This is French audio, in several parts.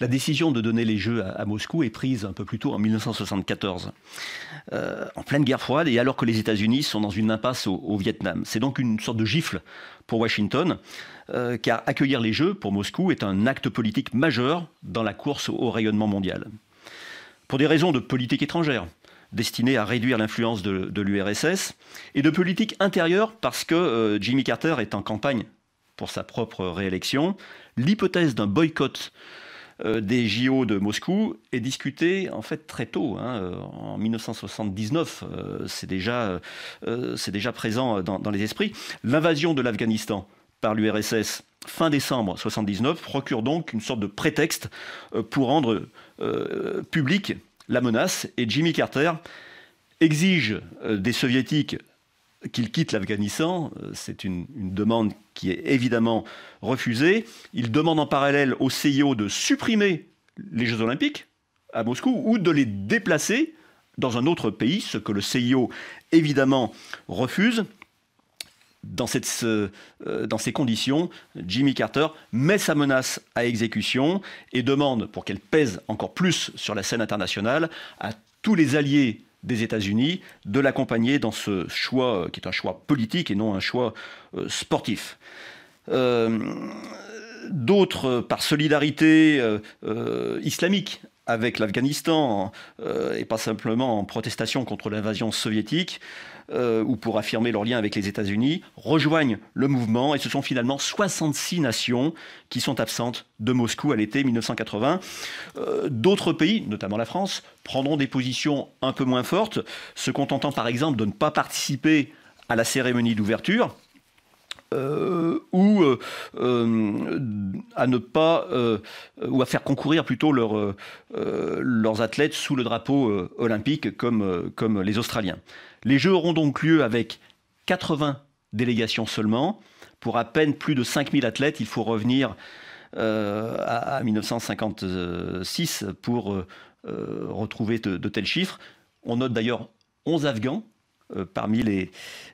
La décision de donner les Jeux à Moscou est prise un peu plus tôt, en 1974, en pleine guerre froide, et alors que les États-Unis sont dans une impasse au Vietnam. C'est donc une sorte de gifle pour Washington, car accueillir les Jeux pour Moscou est un acte politique majeur dans la course au rayonnement mondial. Pour des raisons de politique étrangère, destinées à réduire l'influence de l'URSS, et de politique intérieure, parce que Jimmy Carter est en campagne pour sa propre réélection, l'hypothèse d'un boycott des JO de Moscou est discutée en fait très tôt, en 1979, c'est déjà présent dans les esprits. L'invasion de l'Afghanistan par l'URSS fin décembre 1979 procure donc une sorte de prétexte pour rendre publique la menace, et Jimmy Carter exige des soviétiques qu'ils quittent l'Afghanistan. C'est une demande qui est évidemment refusée. Il demande en parallèle au CIO de supprimer les Jeux Olympiques à Moscou ou de les déplacer dans un autre pays, ce que le CIO évidemment refuse. Dans ces conditions, Jimmy Carter met sa menace à exécution et demande, pour qu'elle pèse encore plus sur la scène internationale, à tous les alliés des États-Unis de l'accompagner dans ce choix qui est un choix politique et non un choix sportif. D'autres, par solidarité islamique avec l'Afghanistan, et pas simplement en protestation contre l'invasion soviétique, ou pour affirmer leur lien avec les États-Unis, rejoignent le mouvement, et ce sont finalement 66 nations qui sont absentes de Moscou à l'été 1980. D'autres pays, notamment la France, prendront des positions un peu moins fortes, se contentant par exemple de ne pas participer à la cérémonie d'ouverture, ou à ne pas ou à faire concourir plutôt leurs athlètes sous le drapeau olympique comme les Australiens. Les Jeux auront donc lieu avec 80 délégations seulement, pour à peine plus de 5000 athlètes. Il faut revenir à 1956 pour retrouver de tels chiffres. On note d'ailleurs 11 Afghans parmi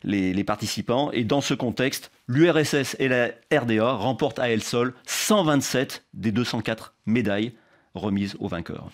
les participants. Et dans ce contexte, l'URSS et la RDA remportent à elles seules 127 des 204 médailles remises aux vainqueurs.